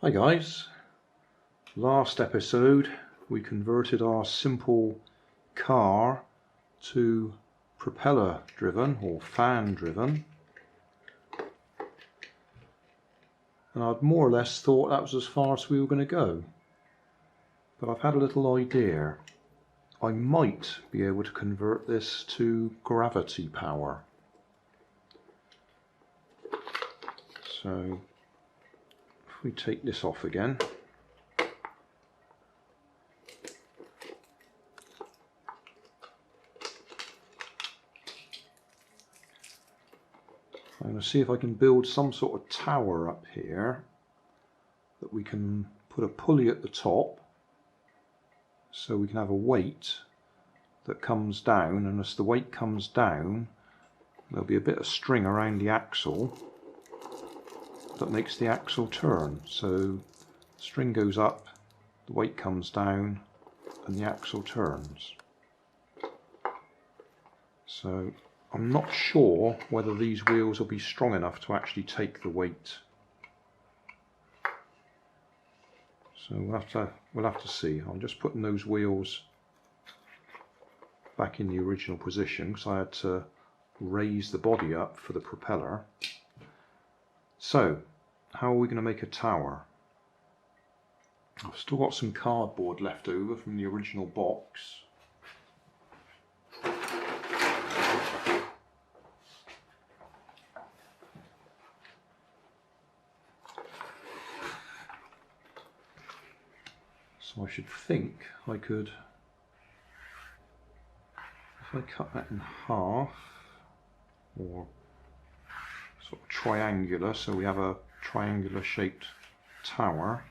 Hi guys, last episode we converted our simple car to propeller driven or fan driven, and I'd more or less thought that was as far as we were going to go, but I've had a little idea. I might be able to convert this to gravity power. So if we take this off again, I'm going to see if I can build some sort of tower up here that we can put a pulley at the top so we can have a weight that comes down, and as the weight comes down there'll be a bit of string around the axle that makes the axle turn. So the string goes up, the weight comes down and the axle turns. So I'm not sure whether these wheels will be strong enough to actually take the weight. So we'll have to see. I'm just putting those wheels back in the original position because I had to raise the body up for the propeller. So how are we going to make a tower? I've still got some cardboard left over from the original box. So I should think I could, if I cut that in half, or sort of triangular, so we have a triangular shaped tower,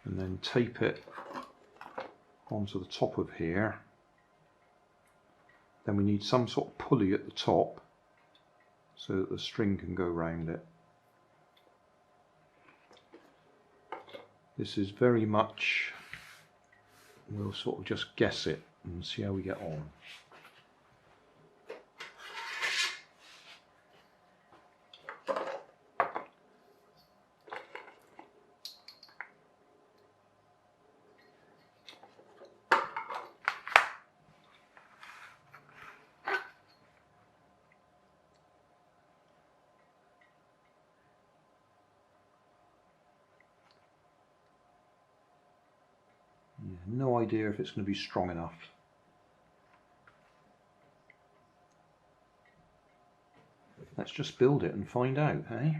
and then tape it onto the top of here. Then we need some sort of pulley at the top so that the string can go round it. This is very much, we'll sort of just guess it and see how we get on. No idea if it's going to be strong enough. Let's just build it and find out, eh?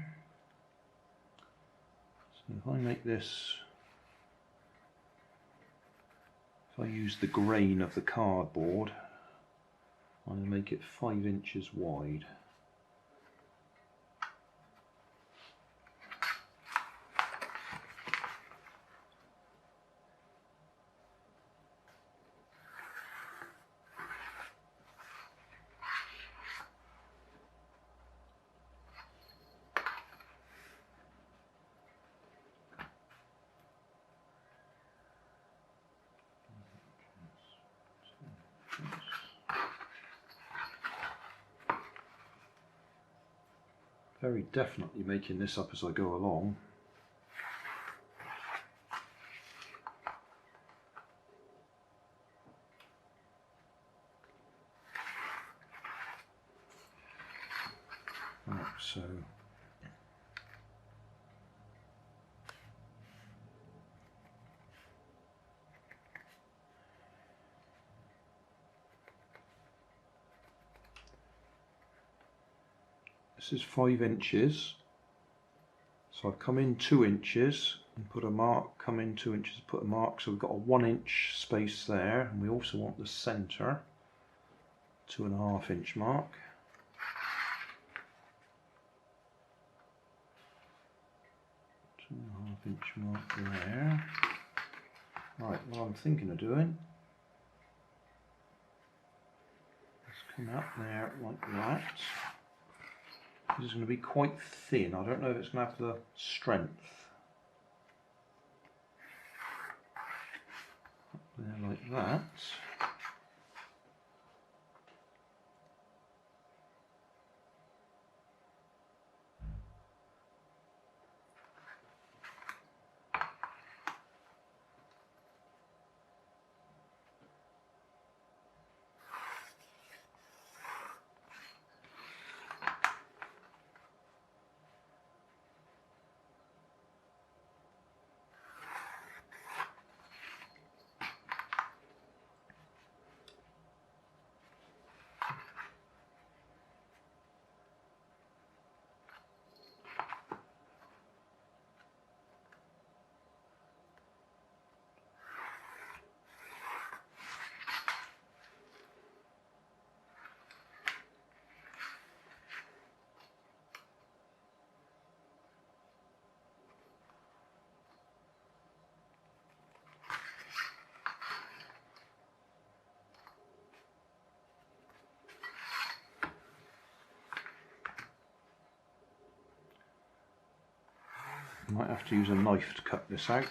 So if I make this, if I use the grain of the cardboard, I'm going to make it 5 inches wide. Very definitely making this up as I go along. Right, so this is 5 inches, so I've come in 2 inches and put a mark, come in 2 inches, put a mark, so we've got a 1 inch space there, and we also want the centre 2.5 inch mark. Inch mark there. Right, what I'm thinking of doing, let's come out there like that. This is going to be quite thin. I don't know if it's going to have the strength. Up there like that. Might have to use a knife to cut this out.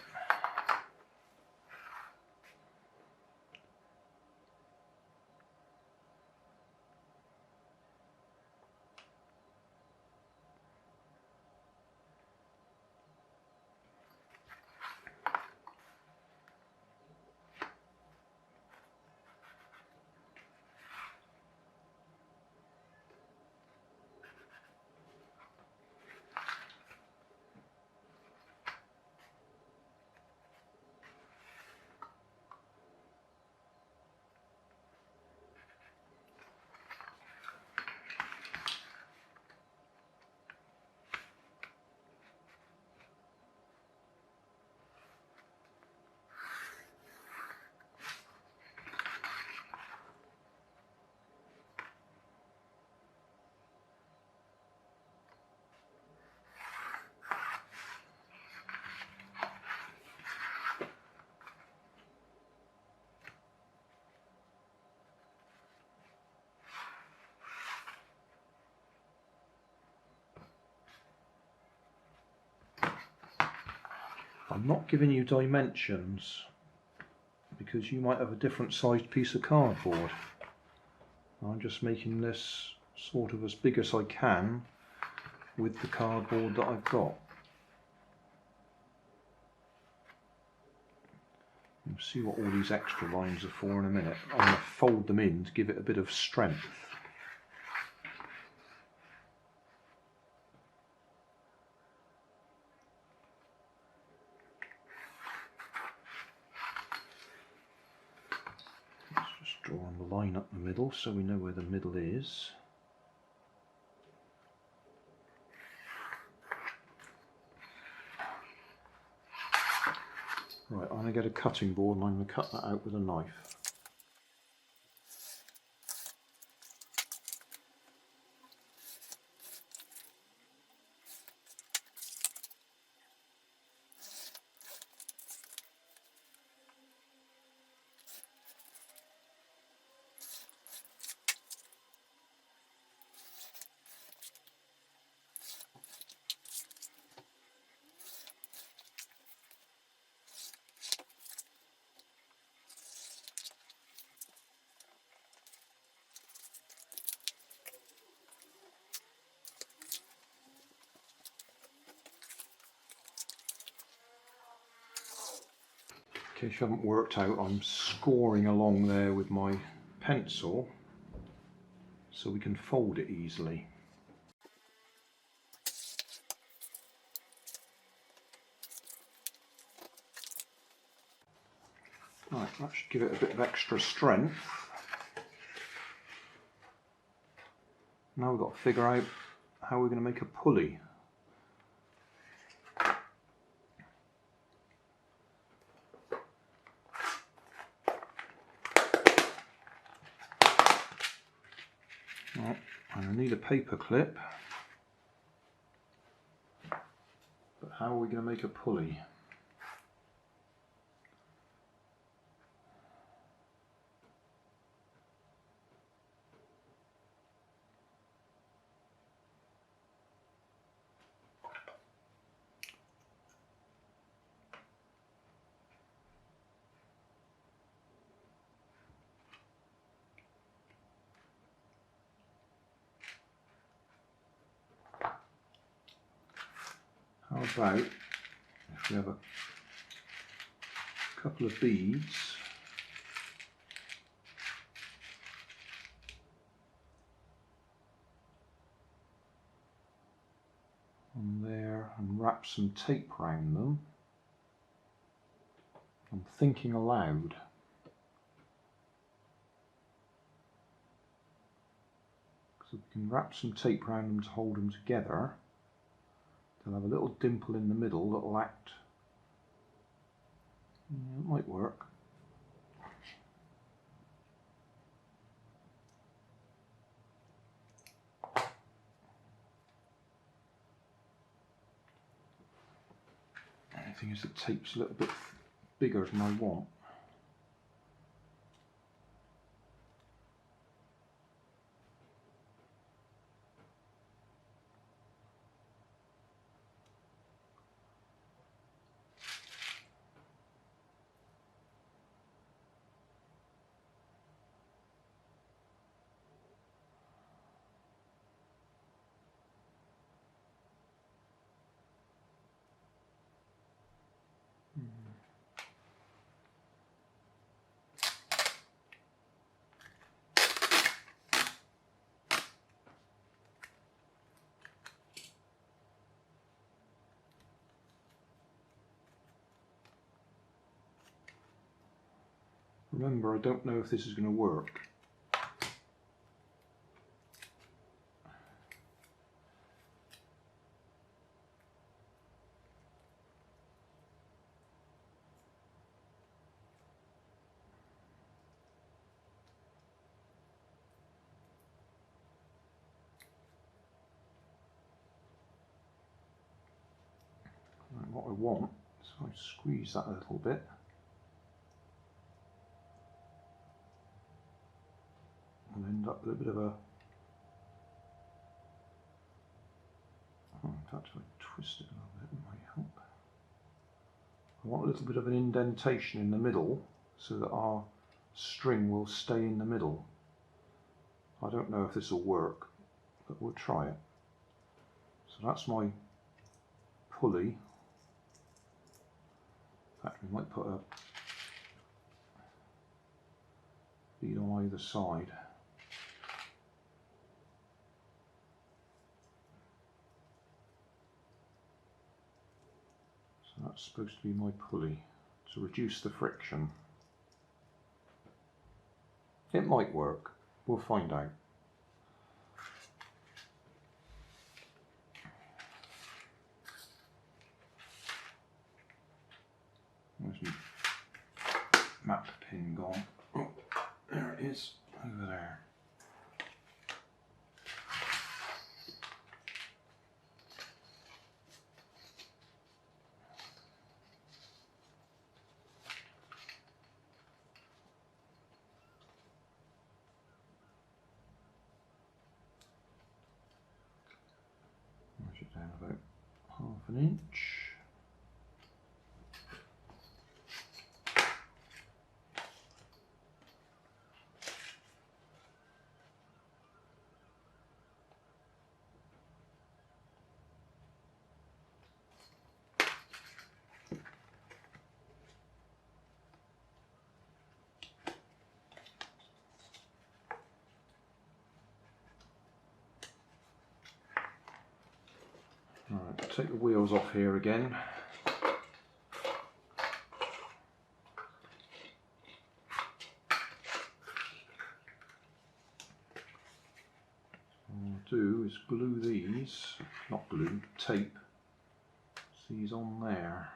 I'm not giving you dimensions because you might have a different sized piece of cardboard. I'm just making this sort of as big as I can with the cardboard that I've got. You'll see what all these extra lines are for in a minute. I'm going to fold them in to give it a bit of strength. Drawing the line up the middle so we know where the middle is. Right, I'm going to get a cutting board and I'm going to cut that out with a knife. In case you haven't worked out, I'm scoring along there with my pencil so we can fold it easily. Right, that should give it a bit of extra strength. Now we've got to figure out how we're going to make a pulley. Right, and I need a paper clip, but how are we going to make a pulley? How about if we have a couple of beads on there and wrap some tape around them? I'm thinking aloud. So we can wrap some tape around them to hold them together. They'll have a little dimple in the middle that'll act. Yeah, it might work. The thing is, the tape's a little bit bigger than I want. Remember, I don't know if this is going to work. What I want, so I squeeze that a little bit. And end up with a bit of a, in fact if I twist it a little bit, it might help. I want a little bit of an indentation in the middle so that our string will stay in the middle. I don't know if this will work, but we'll try it. So that's my pulley. In fact, we might put a bead on either side. So that's supposed to be my pulley to reduce the friction. It might work. We'll find out. Where's my map pin gone? Oh, there it is, over there. Push it down about half an inch. Right, take the wheels off here again. What I'll do is glue these, not glue, tape these on there.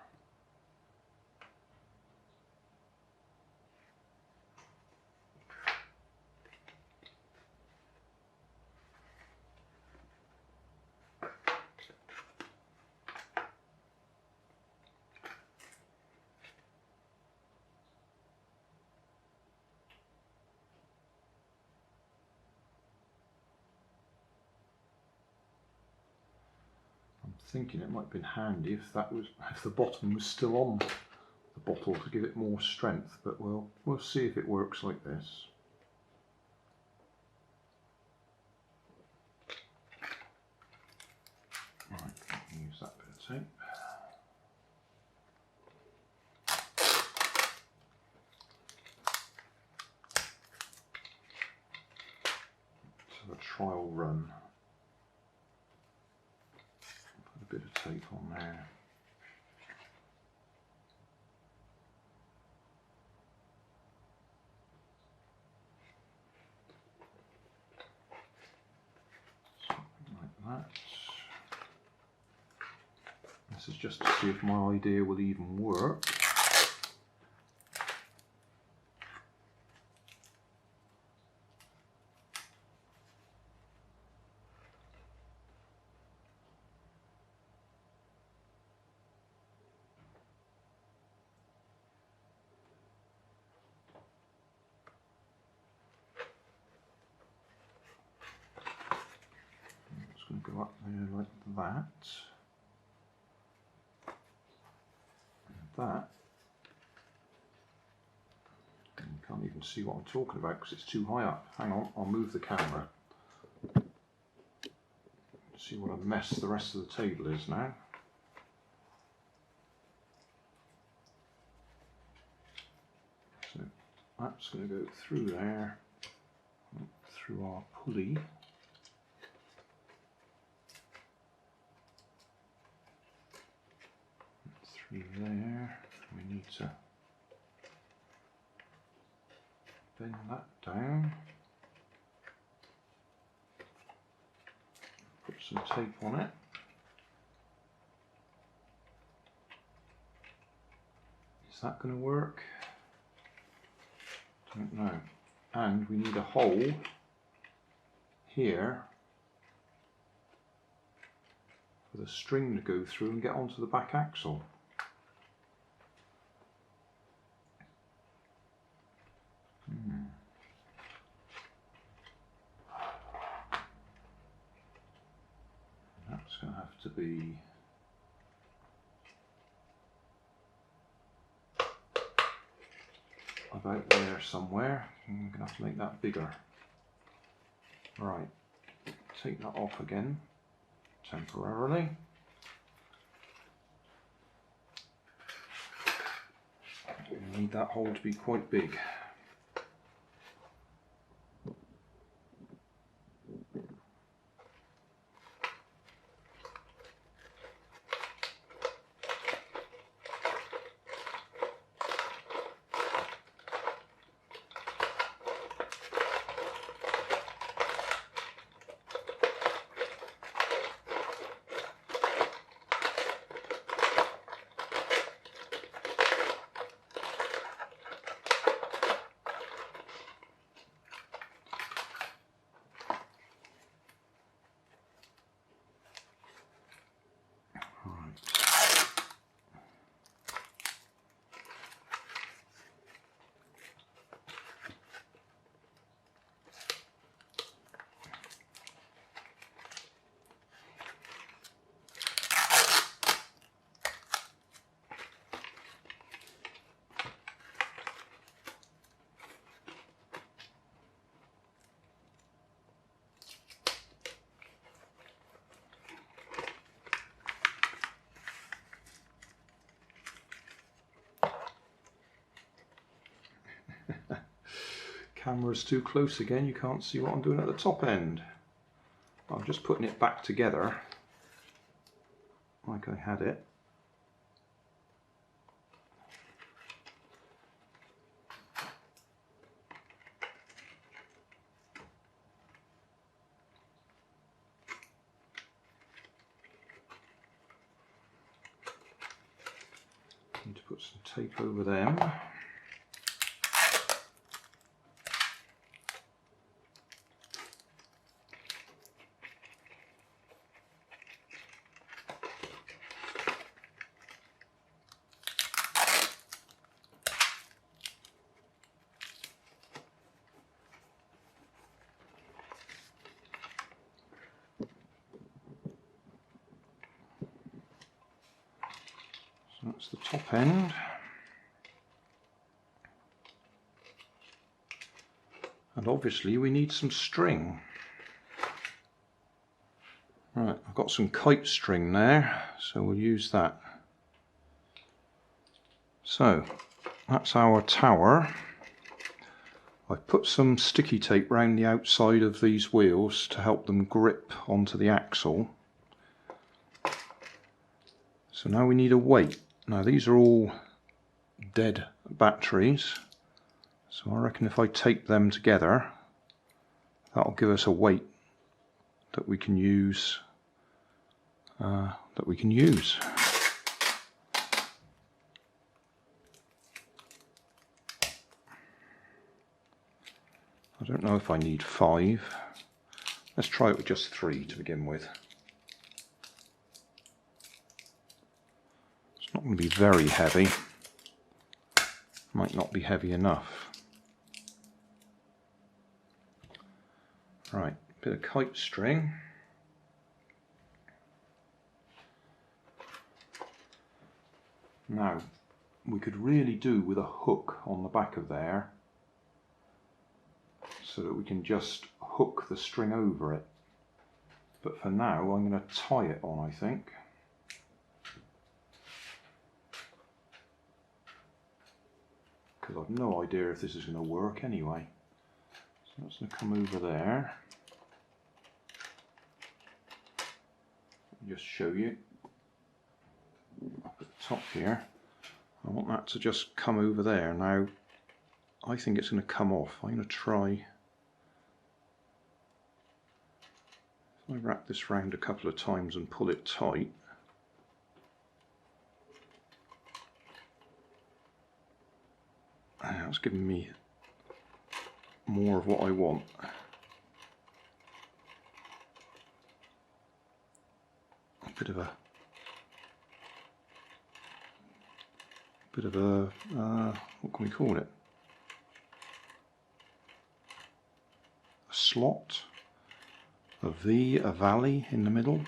Thinking it might have been handy if the bottom was still on the bottle to give it more strength, but we'll see if it works like this. Right, use that bit of tape. So a trial run. Bit of tape on there. Something like that. This is just to see if my idea will even work. Going to go up there like that, and that, and you can't even see what I'm talking about because it's too high up. Hang on, I'll move the camera. See what a mess the rest of the table is now. So that's going to go through there, through our pulley. Through there, we need to bend that down, put some tape on it. Is that going to work? Don't know. And we need a hole here for the string to go through and get onto the back axle. That's going to have to be about there somewhere. I'm going to have to make that bigger. Right, take that off again temporarily. We need that hole to be quite big. Camera's too close again, you can't see what I'm doing at the top end. I'm just putting it back together like I had it. Need to put some tape over them. That's the top end. And obviously we need some string. Right, I've got some kite string there, so we'll use that. So, that's our tower. I've put some sticky tape around the outside of these wheels to help them grip onto the axle. So now we need a weight. Now these are all dead batteries, so I reckon if I tape them together, that'll give us a weight that we can use. I don't know if I need 5. Let's try it with just 3 to begin with. It's not going to be very heavy. Might not be heavy enough. Right, bit of kite string. Now, we could really do with a hook on the back of there, so that we can just hook the string over it. But for now, I'm going to tie it on, I think. Because I've no idea if this is going to work anyway. So that's going to come over there. Just show you. Up at the top here. I want that to just come over there. Now, I think it's going to come off. I'm going to try. If I wrap this round a couple of times and pull it tight, that's giving me more of what I want. A bit of a what can we call it? A slot, a V, a valley in the middle.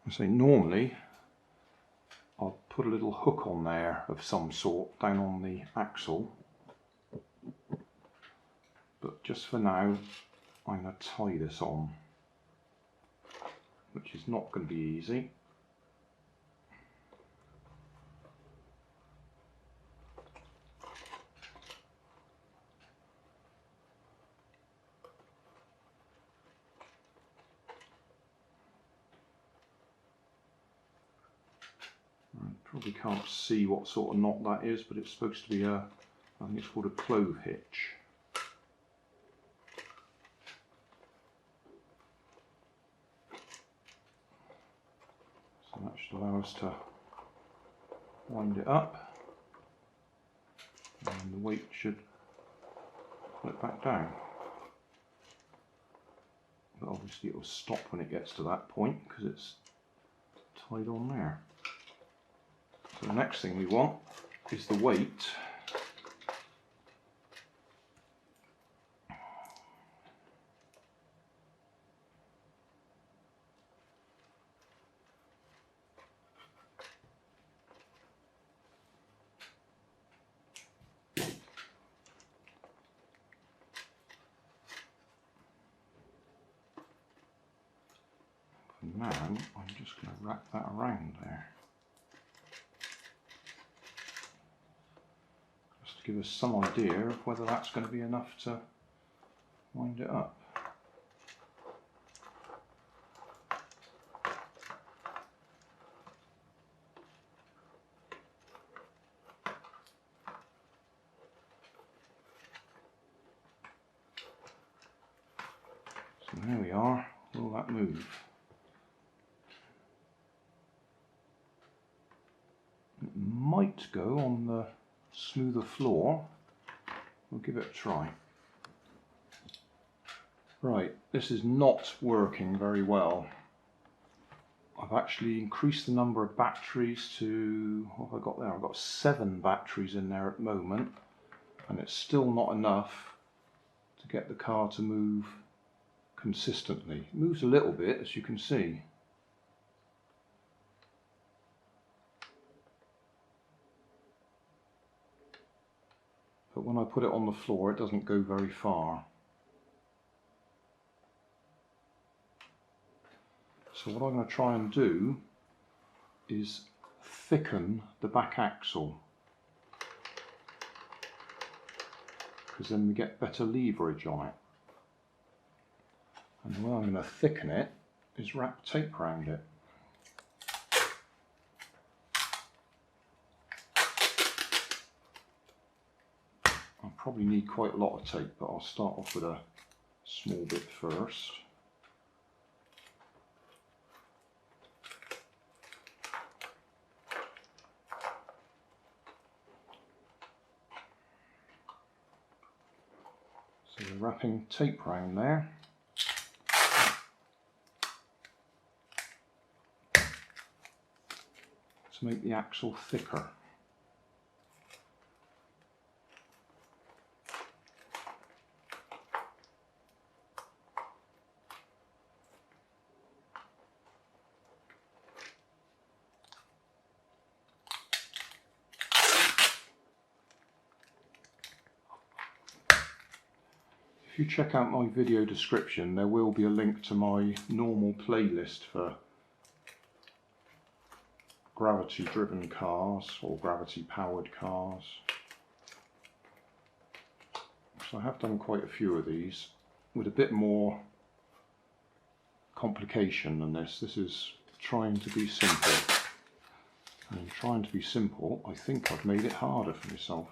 I say normally I'll put a little hook on there of some sort down on the axle, but just for now I'm going to tie this on, which is not going to be easy. Probably can't see what sort of knot that is, but it's supposed to be a, I think it's called a clove hitch. So that should allow us to wind it up, and the weight should pull it back down. But obviously it will stop when it gets to that point because it's tied on there. So the next thing we want is the weight. For now, I'm just going to wrap that around there. Give us some idea of whether that's going to be enough to wind it up. So there we are. Will that move? It might go on the smoother floor. We'll give it a try. Right, this is not working very well. I've actually increased the number of batteries to, what have I got there? I've got 7 batteries in there at the moment, and it's still not enough to get the car to move consistently. It moves a little bit, as you can see. But when I put it on the floor, it doesn't go very far. So what I'm going to try and do is thicken the back axle, because then we get better leverage on it. And the way I'm going to thicken it is wrap tape around it. I'll probably need quite a lot of tape, but I'll start off with a small bit first. So we're wrapping tape round there. To make the axle thicker. If you check out my video description, there will be a link to my normal playlist for gravity driven cars or gravity powered cars. So I have done quite a few of these. with a bit more complication than this. This is trying to be simple. And in trying to be simple, I think I've made it harder for myself.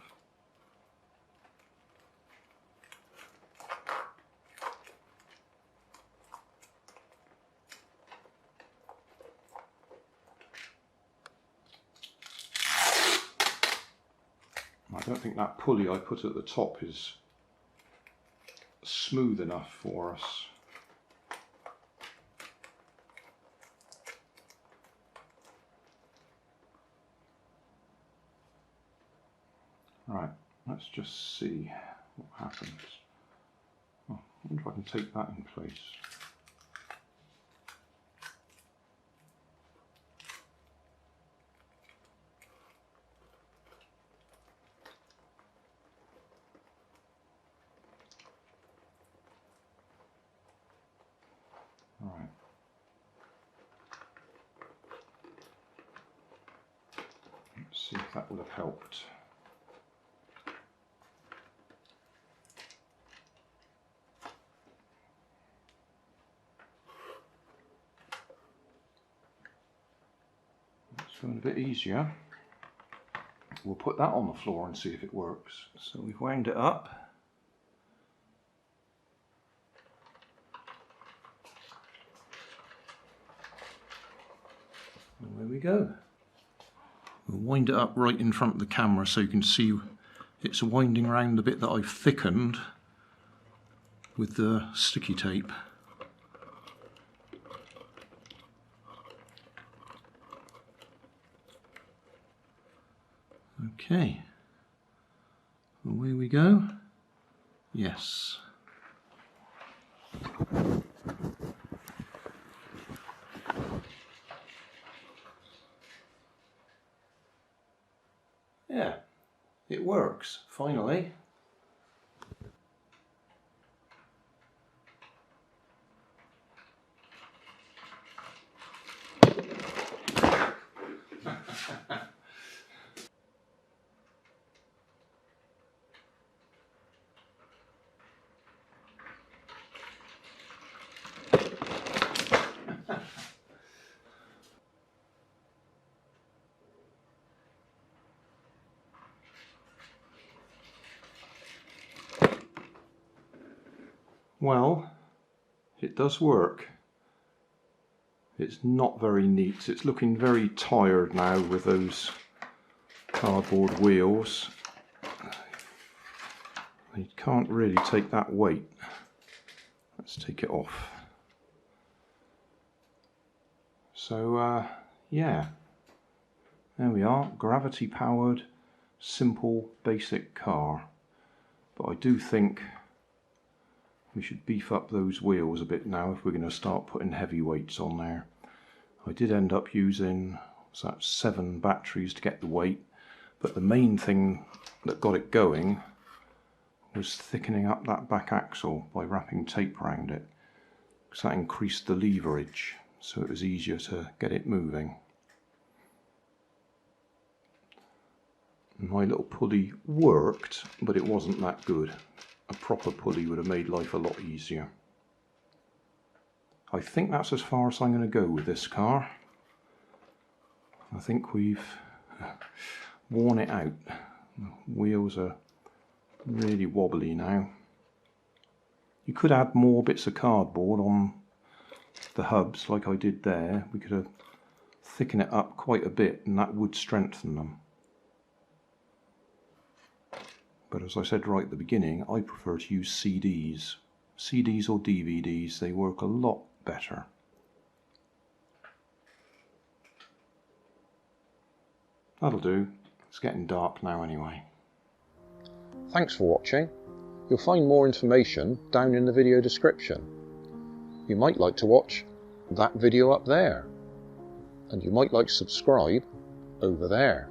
I don't think that pulley I put at the top is smooth enough for us. Right, let's just see what happens. Oh, I wonder if I can take that in place. Right. Let's see if that would have helped. It's going a bit easier. We'll put that on the floor and see if it works. So we've wound it up. And there we go. We'll wind it up right in front of the camera so you can see it's winding around the bit that I've thickened with the sticky tape. Okay, away we go. Yes. Yeah, it works, finally. Well, it does work. It's not very neat. It's looking very tired now with those cardboard wheels. You can't really take that weight. Let's take it off. So yeah, there we are, gravity powered, simple, basic car. But I do think we should beef up those wheels a bit now if we're going to start putting heavy weights on there. I did end up using 7 batteries to get the weight, but the main thing that got it going was thickening up that back axle by wrapping tape around it, because that increased the leverage, so it was easier to get it moving. My little pulley worked, but it wasn't that good. A proper pulley would have made life a lot easier. I think that's as far as I'm going to go with this car. I think we've worn it out. The wheels are really wobbly now. You could add more bits of cardboard on the hubs like I did there. We could have thickened it up quite a bit and that would strengthen them. But as I said right at the beginning, I prefer to use CDs. CDs or DVDs, they work a lot better. That'll do. It's getting dark now anyway. Thanks for watching. You'll find more information down in the video description. You might like to watch that video up there. And you might like to subscribe over there.